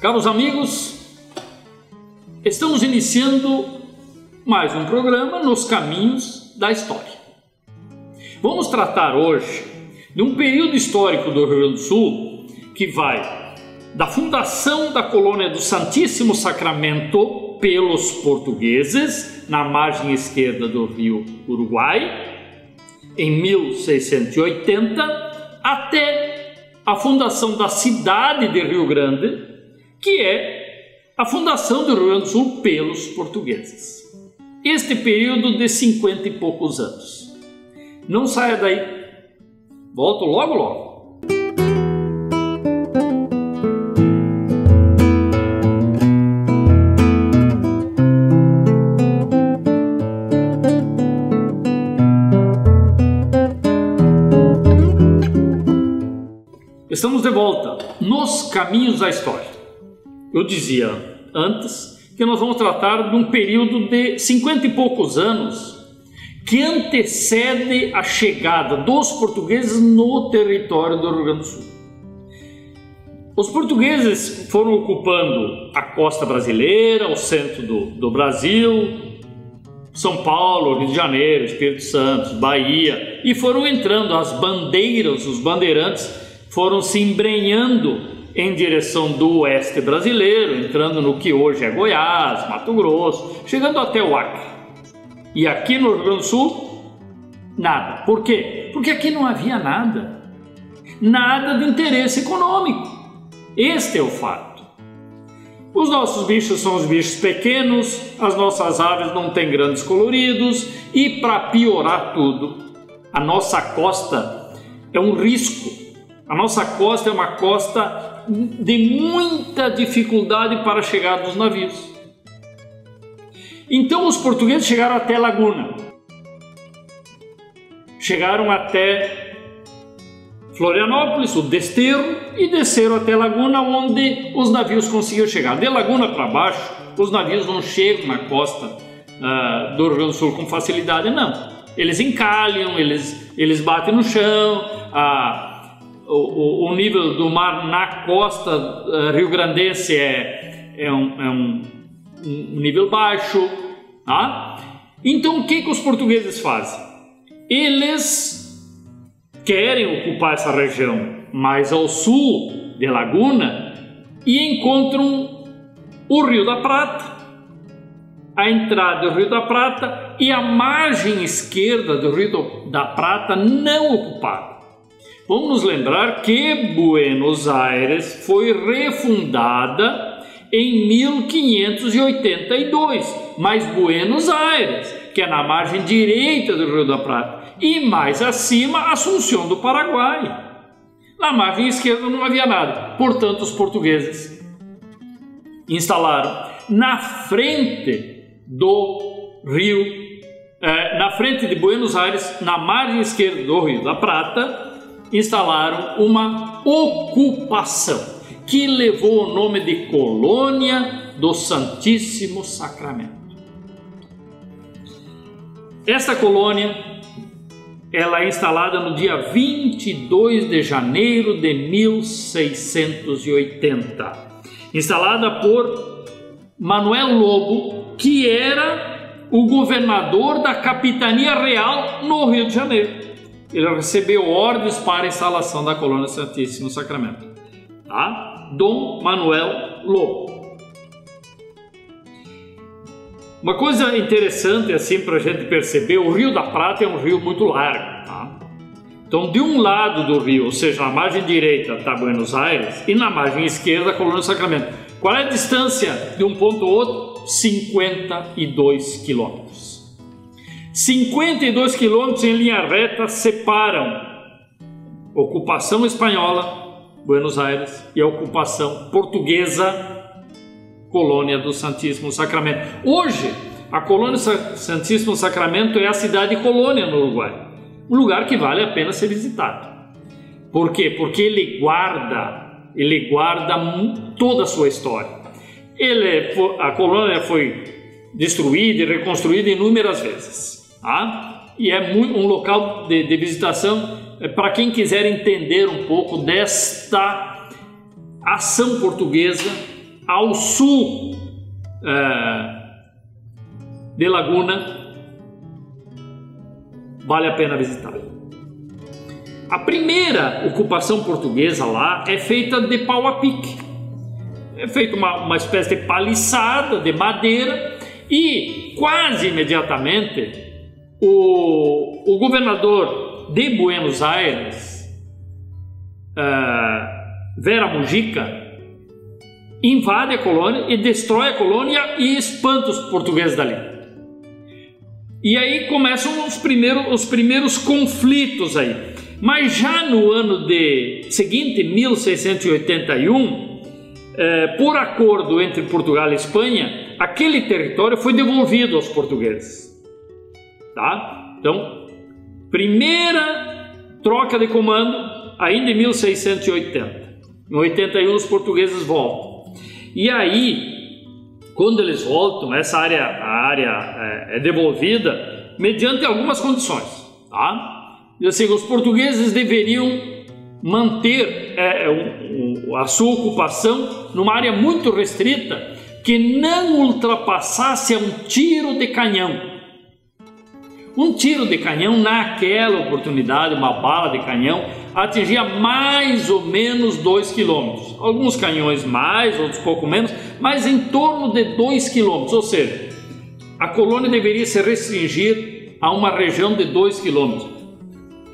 Caros amigos, estamos iniciando mais um programa nos caminhos da história. Vamos tratar hoje de um período histórico do Rio Grande do Sul que vai da fundação da colônia do Santíssimo Sacramento pelos portugueses na margem esquerda do rio Uruguai, em 1680, até a fundação da cidade de Rio Grande, que é a fundação do Rio Grande do Sul pelos portugueses. Este período de 50 e poucos anos. Não saia daí. Volto logo logo. Estamos de volta nos caminhos da história. Eu dizia antes que nós vamos tratar de um período de 50 e poucos anos que antecede a chegada dos portugueses no território do Rio Grande do Sul. Os portugueses foram ocupando a costa brasileira, o centro do Brasil, São Paulo, Rio de Janeiro, Espírito Santo, Bahia, e foram entrando as bandeiras, os bandeirantes foram se embrenhando em direção do oeste brasileiro, entrando no que hoje é Goiás, Mato Grosso, chegando até o Acre. E aqui no Rio Grande do Sul, nada. Por quê? Porque aqui não havia nada. Nada de interesse econômico. Este é o fato. Os nossos bichos são os bichos pequenos, as nossas aves não têm grandes coloridos e, para piorar tudo, a nossa costa é um risco. A nossa costa é uma costa de muita dificuldade para a chegada dos navios. Então os portugueses chegaram até Laguna, chegaram até Florianópolis, o Desterro, e desceram até Laguna, onde os navios conseguiam chegar. De Laguna para baixo, os navios não chegam na costa do Rio Grande do Sul com facilidade, não. Eles encalham, eles batem no chão, o nível do mar na costa rio-grandense é um nível baixo, tá? Então o que os portugueses fazem? Eles querem ocupar essa região mais ao sul de Laguna e encontram o Rio da Prata, a entrada do Rio da Prata e a margem esquerda do Rio da Prata não ocupada. Vamos nos lembrar que Buenos Aires foi refundada em 1582, mas Buenos Aires, que é na margem direita do Rio da Prata, e mais acima, Assunção do Paraguai. Na margem esquerda não havia nada, portanto os portugueses instalaram na frente do rio, na frente de Buenos Aires, na margem esquerda do Rio da Prata, instalaram uma ocupação que levou o nome de Colônia do Santíssimo Sacramento. Esta colônia ela é instalada no dia 22 de janeiro de 1680, instalada por Manuel Lobo, que era o governador da Capitania Real no Rio de Janeiro. Ele recebeu ordens para a instalação da colônia Santíssimo Sacramento. Tá? Dom Manuel Lobo. Uma coisa interessante assim para a gente perceber, o Rio da Prata é um rio muito largo. Tá? Então de um lado do rio, ou seja, na margem direita está Buenos Aires e na margem esquerda a colônia Sacramento. Qual é a distância de um ponto ao outro? 52 quilômetros. 52 quilômetros em linha reta separam a ocupação espanhola, Buenos Aires, e a ocupação portuguesa, colônia do Santíssimo Sacramento. Hoje, a colônia Santíssimo Sacramento é a cidade colônia no Uruguai, um lugar que vale a pena ser visitado. Por quê? Porque ele guarda toda a sua história. A colônia foi destruída e reconstruída inúmeras vezes. Tá? E é um local de visitação para quem quiser entender um pouco desta ação portuguesa ao sul de Laguna, vale a pena visitar. A primeira ocupação portuguesa lá é feita de pau a pique. É feita uma espécie de paliçada de madeira e quase imediatamente o governador de Buenos Aires, Vera Mujica, invade a colônia e destrói a colônia e espanta os portugueses dali. E aí começam os primeiros conflitos aí. Mas já no ano seguinte, 1681, por acordo entre Portugal e Espanha, aquele território foi devolvido aos portugueses. Tá? Então, primeira troca de comando, ainda em 1680. Em 81 os portugueses voltam. E aí, quando eles voltam, a área é devolvida mediante algumas condições. Tá? E assim, os portugueses deveriam manter a sua ocupação numa área muito restrita que não ultrapassasse um tiro de canhão. Um tiro de canhão, naquela oportunidade, uma bala de canhão, atingia mais ou menos 2 quilômetros. Alguns canhões mais, outros pouco menos, mas em torno de 2 quilômetros. Ou seja, a colônia deveria se restringir a uma região de 2 quilômetros.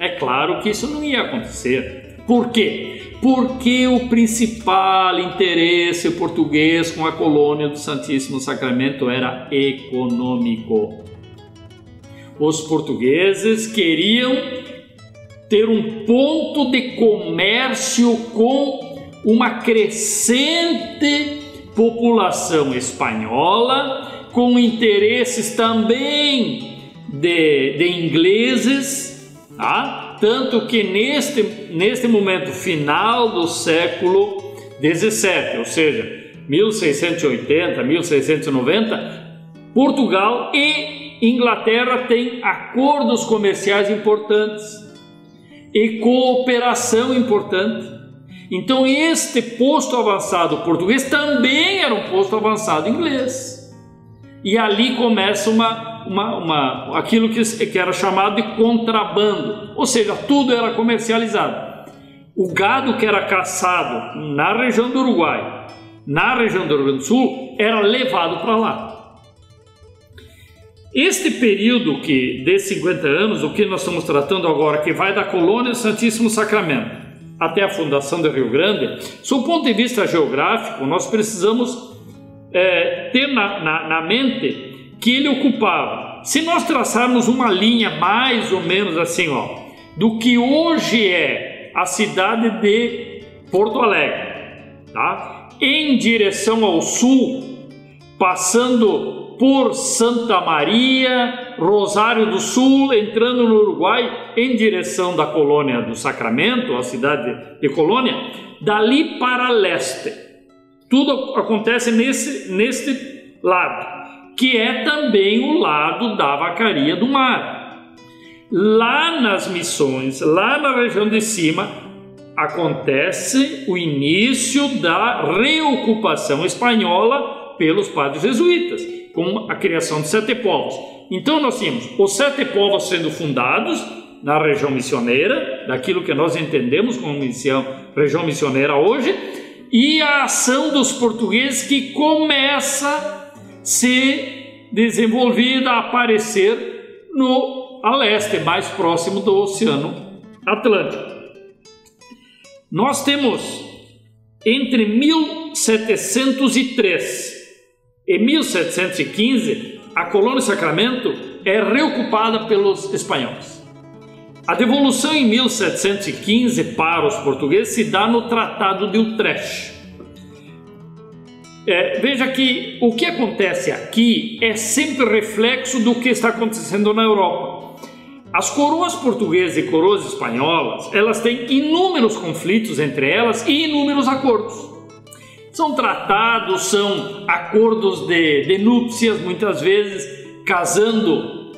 É claro que isso não ia acontecer. Por quê? Porque o principal interesse português com a colônia do Santíssimo Sacramento era econômico. Os portugueses queriam ter um ponto de comércio com uma crescente população espanhola, com interesses também de ingleses, tá? Tanto que neste momento final do século XVII, ou seja, 1680, 1690, Portugal e Inglaterra têm acordos comerciais importantes e cooperação importante. Então este posto avançado português também era um posto avançado inglês. E ali começa aquilo que era chamado de contrabando, ou seja, tudo era comercializado. O gado que era caçado na região do Uruguai, na região do Rio Grande do Sul, era levado para lá. Este período de 50 anos, o que nós estamos tratando agora, que vai da colônia do Santíssimo Sacramento até a fundação do Rio Grande, sob o ponto de vista geográfico, nós precisamos ter na mente que ele ocupava, se nós traçarmos uma linha mais ou menos assim, do que hoje é a cidade de Porto Alegre, tá? Em direção ao sul, passando por Santa Maria, Rosário do Sul, entrando no Uruguai, em direção da colônia do Sacramento, a cidade de Colônia, dali para leste. Tudo acontece neste lado, que é também o lado da Vacaria do Mar. Lá nas Missões, lá na região de cima, acontece o início da reocupação espanhola pelos padres jesuítas, com a criação de 7 povos. Então nós tínhamos os 7 povos sendo fundados na região missioneira, daquilo que nós entendemos como região missioneira hoje, e a ação dos portugueses que começa a ser desenvolvida, a aparecer a leste, mais próximo do Oceano Atlântico. Nós temos entre 1703 e 1715, a colônia Sacramento é reocupada pelos espanhóis. A devolução em 1715 para os portugueses se dá no Tratado de Utrecht. Veja que o que acontece aqui é sempre reflexo do que está acontecendo na Europa. As coroas portuguesas e coroas espanholas, elas têm inúmeros conflitos entre elas e inúmeros acordos. São tratados, são acordos de núpcias, muitas vezes casando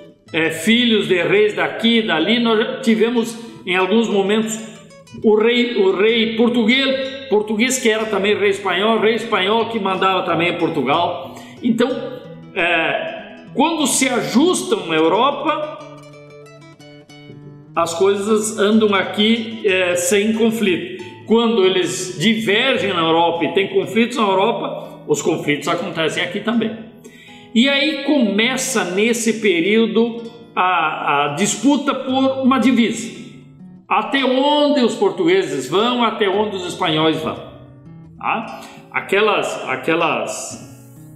filhos de reis daqui e dali. Nós tivemos em alguns momentos o rei português português que era também rei espanhol que mandava também em Portugal. Então, quando se ajustam na Europa, as coisas andam aqui sem conflito. Quando eles divergem na Europa e tem conflitos na Europa, os conflitos acontecem aqui também. E aí começa nesse período a disputa por uma divisa. Até onde os portugueses vão, até onde os espanhóis vão. Tá?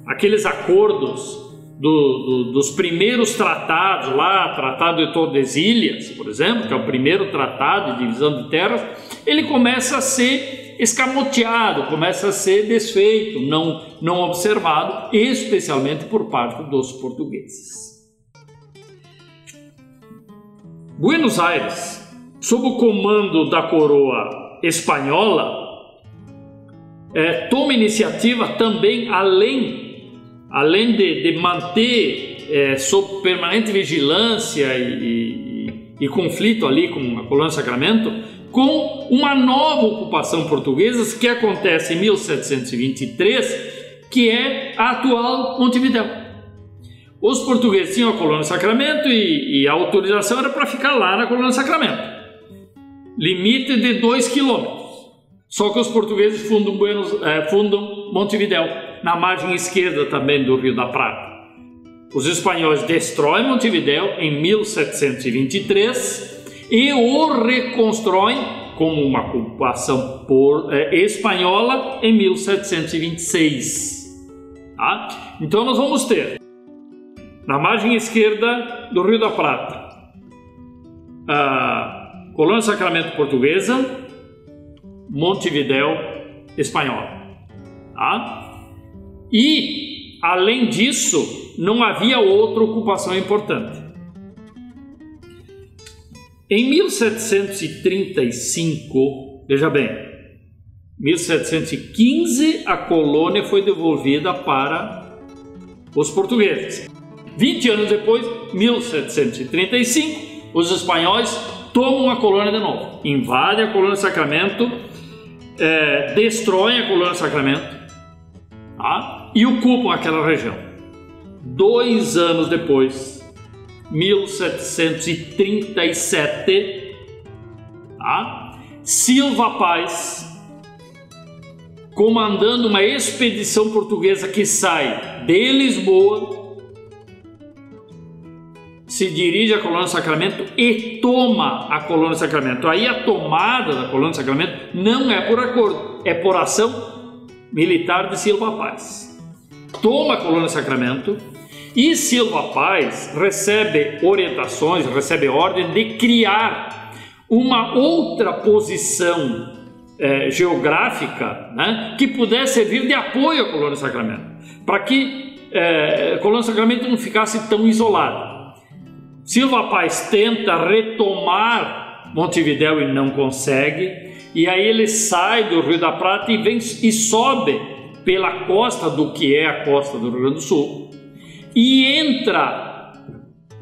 Aqueles acordos dos primeiros tratados lá, Tratado de Tordesilhas, por exemplo, que é o primeiro tratado de divisão de terras, ele começa a ser escamoteado, começa a ser desfeito, não observado, especialmente por parte dos portugueses. Buenos Aires, sob o comando da coroa espanhola, toma iniciativa também, além de manter sob permanente vigilância e conflito ali com a colônia Sacramento, com uma nova ocupação portuguesa que acontece em 1723, que é a atual Montevidéu. Os portugueses tinham a colônia Sacramento e a autorização era para ficar lá na colônia Sacramento. Limite de 2 quilômetros. Só que os portugueses fundam Montevidéu, na margem esquerda também do Rio da Prata. Os espanhóis destroem Montevidéu em 1723 e o reconstroem como uma ocupação espanhola em 1726. Tá? Então nós vamos ter, na margem esquerda do Rio da Prata, a colônia Sacramento portuguesa, Montevidéu espanhola. Tá? E, além disso, não havia outra ocupação importante. Em 1735, veja bem, 1715 a colônia foi devolvida para os portugueses. 20 anos depois, 1735, os espanhóis tomam a colônia de novo, invadem a colônia Sacramento, destroem a colônia Sacramento, tá? E ocupam aquela região. 2 anos depois, 1737, tá? Silva Paz, comandando uma expedição portuguesa que sai de Lisboa, se dirige à colônia Sacramento e toma a colônia Sacramento. Aí a tomada da colônia Sacramento não é por acordo, é por ação militar de Silva Paz. Toma a colônia Sacramento e Silva Paz recebe orientações, recebe ordem de criar uma outra posição geográfica, né, que pudesse servir de apoio à colônia Sacramento, para que a colônia Sacramento não ficasse tão isolada. Silva Paz tenta retomar Montevidéu e não consegue, e aí ele sai do Rio da Prata e sobe pela costa do que é a costa do Rio Grande do Sul e entra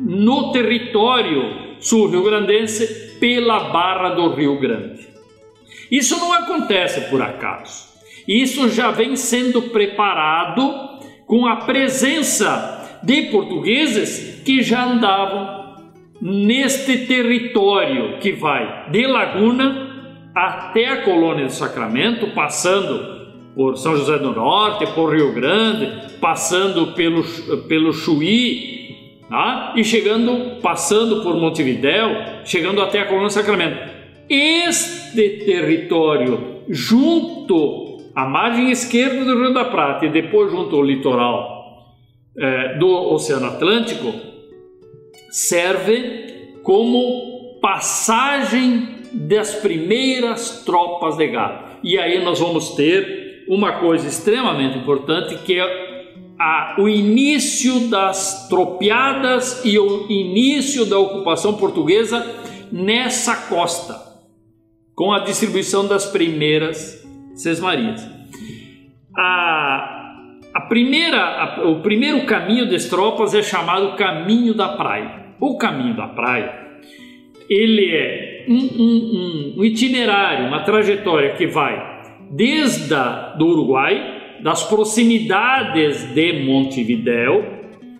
no território sul-rio-grandense pela Barra do Rio Grande. Isso não acontece por acaso, isso já vem sendo preparado com a presença de portugueses que já andavam neste território que vai de Laguna até a colônia do Sacramento, passando por São José do Norte, por Rio Grande, passando pelo Chuí, tá? E passando por Montevidéu, chegando até a colônia do Sacramento. Este território, junto à margem esquerda do Rio da Prata e depois junto ao litoral do Oceano Atlântico, serve como passagem das primeiras tropas de gado. E aí nós vamos ter uma coisa extremamente importante, que é o início das tropiadas e o início da ocupação portuguesa nessa costa, com a distribuição das primeiras sesmarias. O primeiro caminho das tropas é chamado Caminho da Praia. O Caminho da Praia, ele é um itinerário, uma trajetória que vai desde do Uruguai, das proximidades de Montevidéu,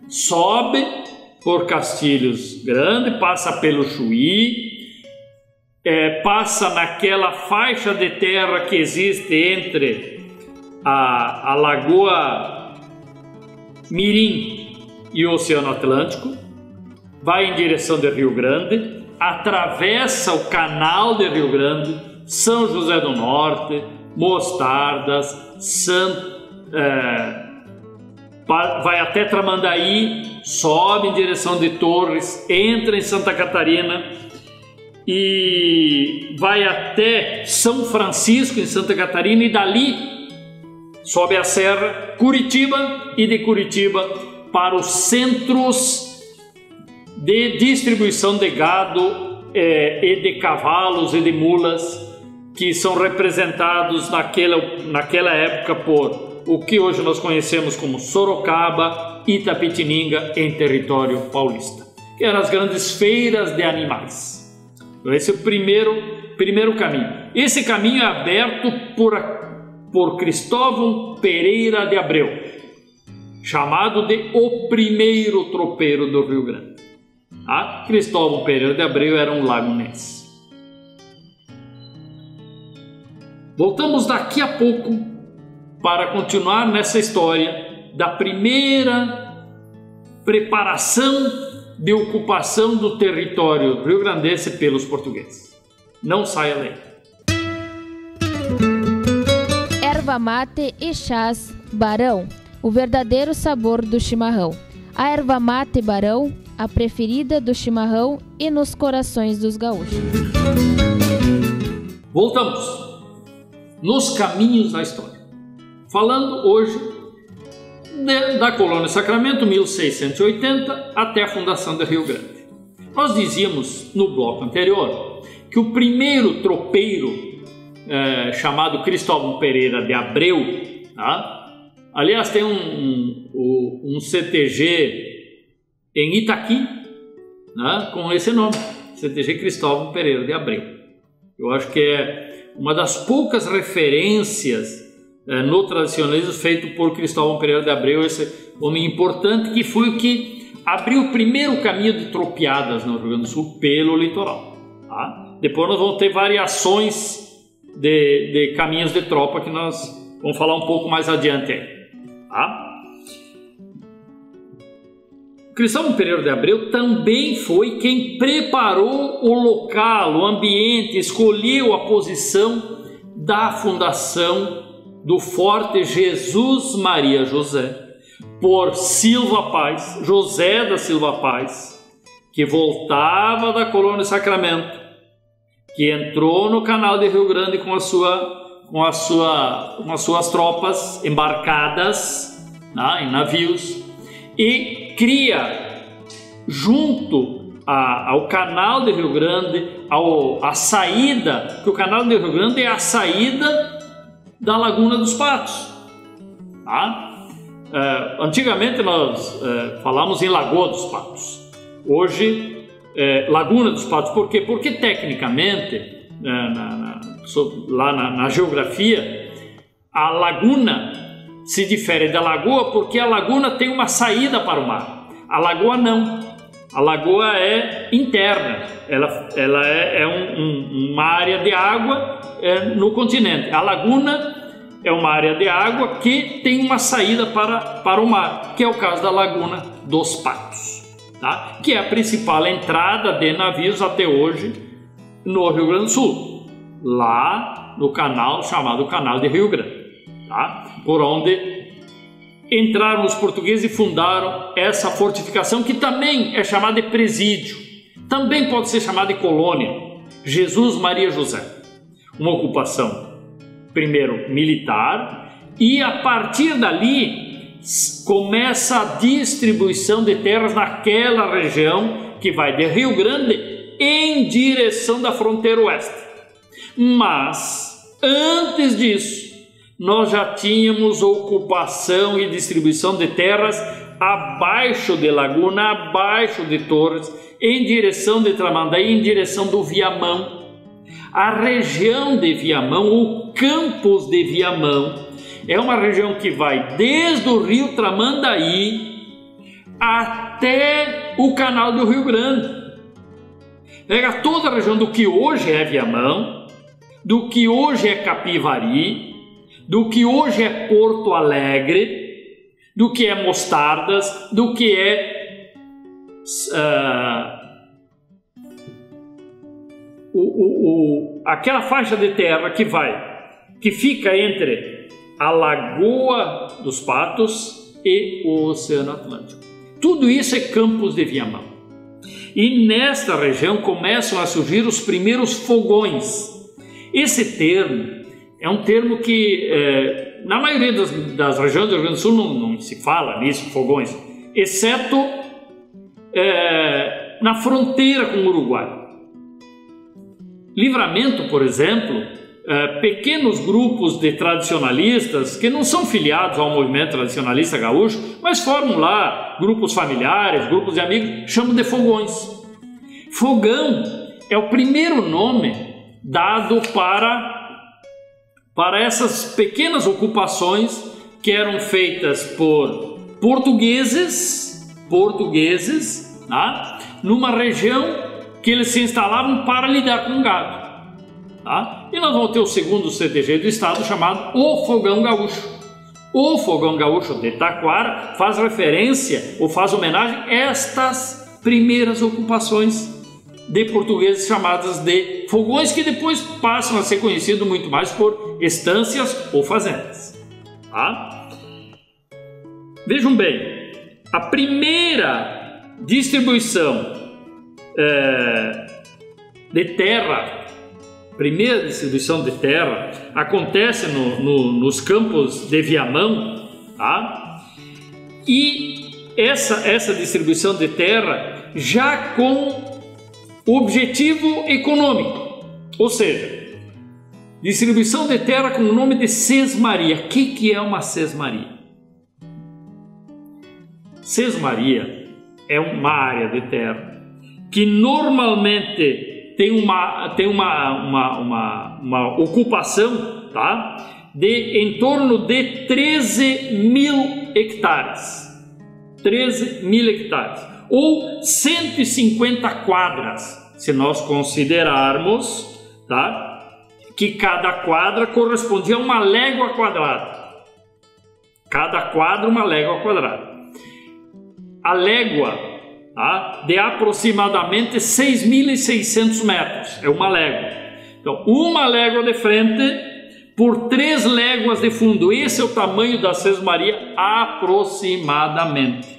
sobe por Castilhos Grande, passa pelo Chuí, passa naquela faixa de terra que existe entre a Lagoa Mirim e o Oceano Atlântico, vai em direção de Rio Grande, atravessa o Canal de Rio Grande, São José do Norte, Mostardas, vai até Tramandaí, sobe em direção de Torres, entra em Santa Catarina e vai até São Francisco, em Santa Catarina, e dali sobe a serra, Curitiba, e de Curitiba para os centros de distribuição de gado e de cavalos e de mulas, que são representados naquela época por o que hoje nós conhecemos como Sorocaba, Itapetininga, em território paulista, que eram as grandes feiras de animais. Então esse é o primeiro caminho. Esse caminho é aberto por Cristóvão Pereira de Abreu, chamado de o primeiro tropeiro do Rio Grande. Cristóvão Pereira de Abreu era um lagunense. Voltamos daqui a pouco para continuar nessa história da primeira preparação de ocupação do território rio-grandense pelos portugueses. Não saia daí. Erva mate e chás Barão, o verdadeiro sabor do chimarrão. A erva mate Barão, a preferida do chimarrão e nos corações dos gaúchos. Voltamos nos caminhos da história, falando hoje da colônia Sacramento, 1680, até a fundação de Rio Grande. Nós dizíamos no bloco anterior que o primeiro tropeiro, chamado Cristóvão Pereira de Abreu, aliás, tem um CTG em Itaqui, com esse nome, CTG Cristóvão Pereira de Abreu. Eu acho que é uma das poucas referências no tradicionalismo feito por Cristóvão Pereira de Abreu, esse homem importante que foi o que abriu o primeiro caminho de tropiadas no Rio Grande do Sul pelo litoral. Depois nós vamos ter variações de caminhos de tropa que nós vamos falar um pouco mais adiante aí. Cristóvão Pereira de Abreu também foi quem preparou o local, o ambiente, escolheu a posição da fundação do Forte Jesus Maria José por Silva Paz, José da Silva Paz, que voltava da colônia Sacramento, que entrou no Canal de Rio Grande com as suas tropas embarcadas em navios, e cria, junto ao Canal de Rio Grande, a saída, que o Canal de Rio Grande é a saída da Laguna dos Patos. Antigamente nós falamos em Lagoa dos Patos, hoje Laguna dos Patos. Por quê? Porque tecnicamente, lá na geografia, a laguna se difere da lagoa porque a laguna tem uma saída para o mar. A lagoa não. A lagoa é interna. Ela é uma área de água no continente. A laguna é uma área de água que tem uma saída para o mar, que é o caso da Laguna dos Patos, que é a principal entrada de navios até hoje no Rio Grande do Sul, lá no canal chamado Canal de Rio Grande. Por onde entraram os portugueses e fundaram essa fortificação, que também é chamada de presídio, também pode ser chamada de colônia, Jesus Maria José. Uma ocupação, primeiro militar, e a partir dali começa a distribuição de terras naquela região que vai de Rio Grande em direção da fronteira oeste. Mas antes disso, nós já tínhamos ocupação e distribuição de terras abaixo de Laguna, abaixo de Torres, em direção de Tramandaí, em direção do Viamão. A região de Viamão, ou Campos de Viamão, é uma região que vai desde o rio Tramandaí até o canal do Rio Grande. Pega toda a região do que hoje é Viamão, do que hoje é Capivari, do que hoje é Porto Alegre, do que é Mostardas, do que é aquela faixa de terra que fica entre a Lagoa dos Patos e o Oceano Atlântico. Tudo isso é Campos de Viamão. E nesta região começam a surgir os primeiros fogões. Esse termo é um termo que na maioria das regiões do Rio Grande do Sul não se fala nisso, fogões, exceto na fronteira com o Uruguai. Livramento, por exemplo, pequenos grupos de tradicionalistas que não são filiados ao movimento tradicionalista gaúcho, mas formam lá grupos familiares, grupos de amigos, chamam de fogões. Fogão é o primeiro nome dado para essas pequenas ocupações que eram feitas por portugueses, tá? Numa região que eles se instalavam para lidar com gado. Tá? E nós vamos ter o segundo CTG do estado, chamado o Fogão Gaúcho. O Fogão Gaúcho de Taquara faz referência ou faz homenagem a estas primeiras ocupações de portugueses chamadas de fogões, que depois passam a ser conhecidos muito mais por estâncias ou fazendas. Tá? Vejam bem, a primeira distribuição de terra, acontece nos Campos de Viamão, tá? E essa distribuição de terra já com objetivo econômico, ou seja, distribuição de terra com o nome de sesmaria. O que é uma sesmaria? Sesmaria é uma área de terra que normalmente tem uma ocupação, tá? Em torno de 13.000 hectares. 13.000 hectares. Ou 150 quadras, se nós considerarmos, tá? Que cada quadra correspondia a uma légua quadrada. Cada quadra uma légua quadrada. A légua, tá? De aproximadamente 6.600 metros, é uma légua. Então, uma légua de frente por 3 léguas de fundo. Esse é o tamanho da sesmaria aproximadamente.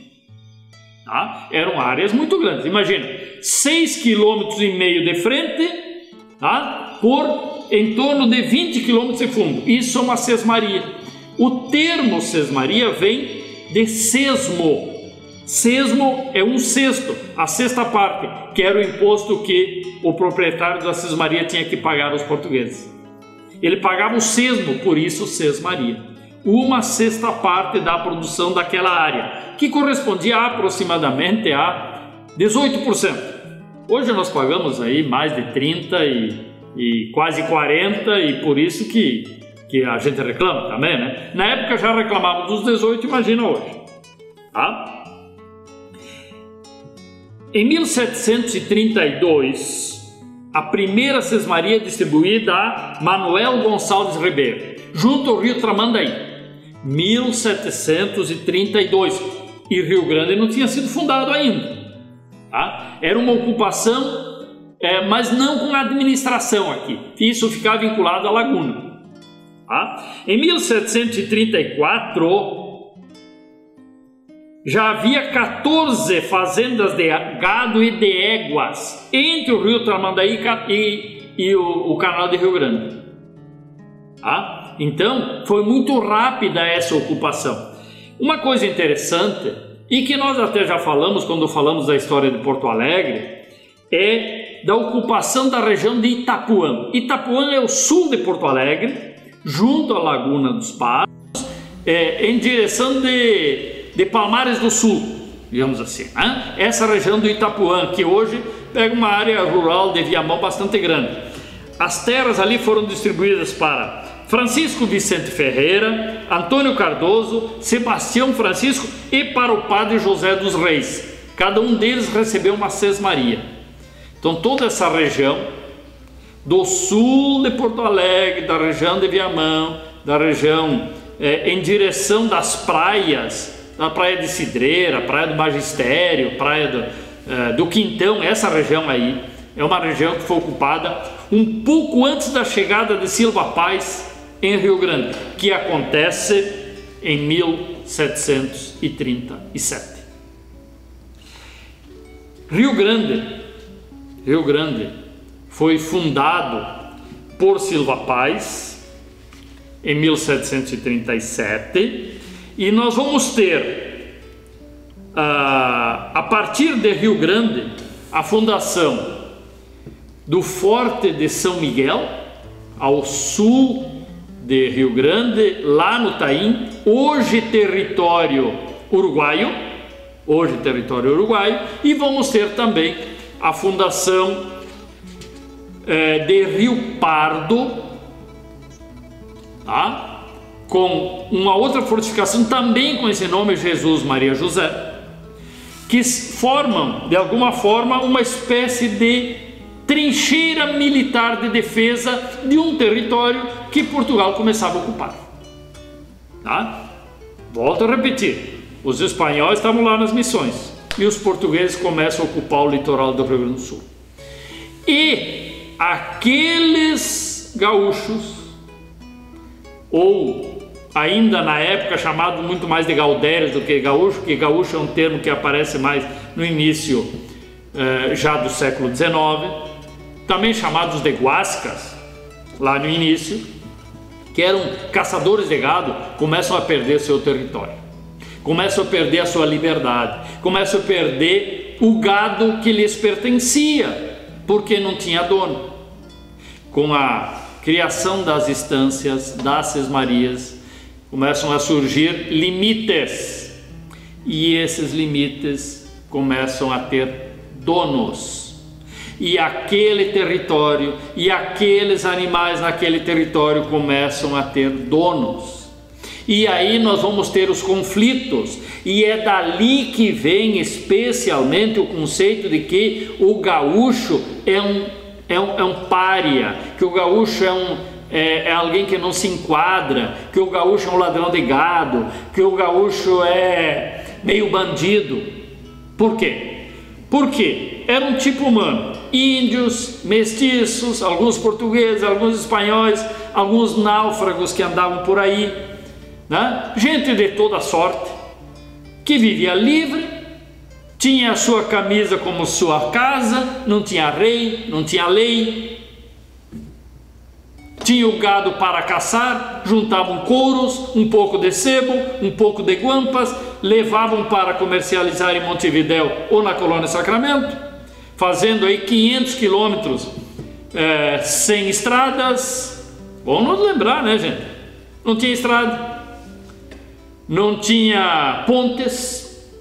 Tá? Eram áreas muito grandes. Imagina, 6,5 km de frente, tá? Por em torno de 20 km de fundo. Isso é uma sesmaria. O termo sesmaria vem de sesmo. Sesmo é um sexto, a sexta parte, que era o imposto que o proprietário da sesmaria tinha que pagar aos portugueses. Ele pagava o sesmo, por isso sesmaria. Uma sexta parte da produção daquela área, que correspondia aproximadamente a 18%. Hoje nós pagamos aí mais de 30% e quase 40%, e por isso que a gente reclama também, né? Na época já reclamava dos 18%, imagina hoje. Tá? Em 1732, a primeira sesmaria distribuída a Manuel Gonçalves Ribeiro, junto ao rio Tramandaí. 1732. E Rio Grande não tinha sido fundado ainda. Tá? Era uma ocupação, mas não com administração aqui. Isso ficava vinculado à laguna. Tá? Em 1734, já havia 14 fazendas de gado e de éguas entre o rio Tramandaí e o canal de Rio Grande. Tá? Então, foi muito rápida essa ocupação. Uma coisa interessante, e que nós até já falamos quando falamos da história de Porto Alegre, é da ocupação da região de Itapuã. Itapuã é o sul de Porto Alegre, junto à Laguna dos Patos, em direção de Palmares do Sul, digamos assim, né? Essa região do Itapuã, que hoje pega uma área rural de Viamão bastante grande. As terras ali foram distribuídas para Francisco Vicente Ferreira, Antônio Cardoso, Sebastião Francisco e para o padre José dos Reis. Cada um deles recebeu uma sesmaria. Então toda essa região do sul de Porto Alegre, da região de Viamão, da região em direção das praias, da Praia de Cidreira, Praia do Magistério, Praia do Quintão, essa região aí é uma região que foi ocupada um pouco antes da chegada de Silva Paz em Rio Grande, que acontece em 1737. Rio Grande foi fundado por Silva Paz em 1737 e nós vamos ter a partir de Rio Grande a fundação do Forte de São Miguel ao sul de Rio Grande, lá no Taim, hoje território uruguaio, e vamos ter também a fundação de Rio Pardo, tá? Com uma outra fortificação também com esse nome, Jesus Maria José, que formam de alguma forma uma espécie de trincheira militar de defesa de um território que Portugal começava a ocupar, tá? Volto a repetir, os espanhóis estavam lá nas missões e os portugueses começam a ocupar o litoral do Rio Grande do Sul. E aqueles gaúchos, ou ainda na época chamado muito mais de gaudérios do que gaúcho, porque gaúcho é um termo que aparece mais no início já do século XIX, também chamados de guascas, lá no início, que eram caçadores de gado, começam a perder seu território, começam a perder a sua liberdade, começam a perder o gado que lhes pertencia, porque não tinha dono. Com a criação das estâncias, das sesmarias, começam a surgir limites, e esses limites começam a ter donos. E aquele território e aqueles animais naquele território começam a ter donos. E aí nós vamos ter os conflitos, e é dali que vem especialmente o conceito de que o gaúcho é um pária, que o gaúcho é alguém que não se enquadra, que o gaúcho é um ladrão de gado, que o gaúcho é meio bandido. Por quê? Porque era um tipo humano, índios, mestiços, alguns portugueses, alguns espanhóis, alguns náufragos que andavam por aí, né? Gente de toda sorte, que vivia livre, tinha a sua camisa como sua casa, não tinha rei, não tinha lei, tinha o gado para caçar, juntavam couros, um pouco de sebo, um pouco de guampas, levavam para comercializar em Montevidéu ou na Colônia Sacramento, fazendo aí 500 quilômetros sem estradas. Vamos nos lembrar, né, gente? Não tinha estrada, não tinha pontes,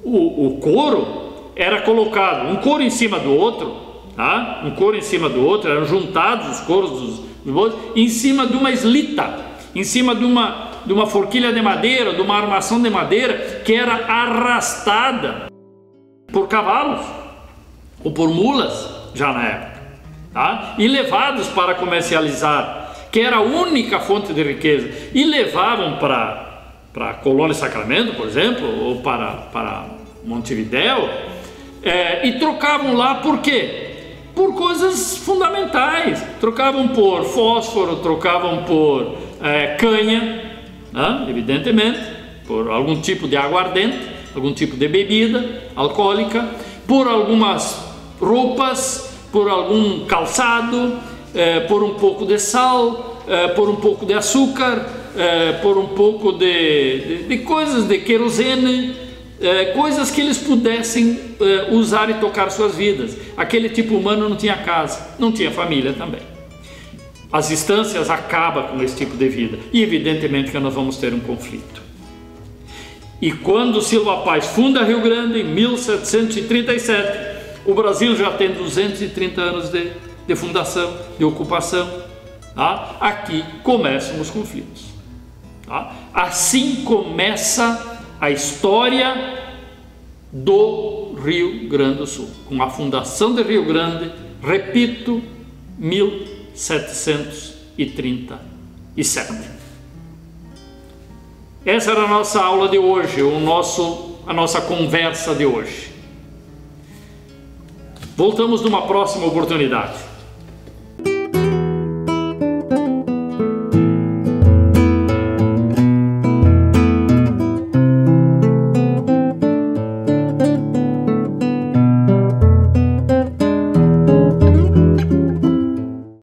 o couro era colocado, um couro em cima do outro, tá? Um couro em cima do outro, eram juntados os couros dos bois em cima de uma eslita, em cima de uma forquilha de madeira, de uma armação de madeira que era arrastada por cavalos ou por mulas já na época, tá? E levados para comercializar, que era a única fonte de riqueza, e levavam para a Colônia Sacramento, por exemplo, ou para Montevidéu, e trocavam lá por quê? Por coisas fundamentais. Trocavam por fósforo, trocavam por canha, né? Evidentemente, por algum tipo de aguardente, algum tipo de bebida alcoólica, por algumas roupas, por algum calçado, por um pouco de sal, por um pouco de açúcar, por um pouco de coisas, de querosene, coisas que eles pudessem usar e tocar suas vidas. Aquele tipo humano não tinha casa, não tinha família também. As estâncias acabam com esse tipo de vida, e evidentemente que nós vamos ter um conflito. E quando Silva Paz funda Rio Grande em 1737, o Brasil já tem 230 anos de de fundação, de ocupação. Tá? Aqui começam os conflitos. Tá? Assim começa a história do Rio Grande do Sul, com a fundação de Rio Grande, repito, 1737. Essa era a nossa aula de hoje, a nossa conversa de hoje. Voltamos numa próxima oportunidade.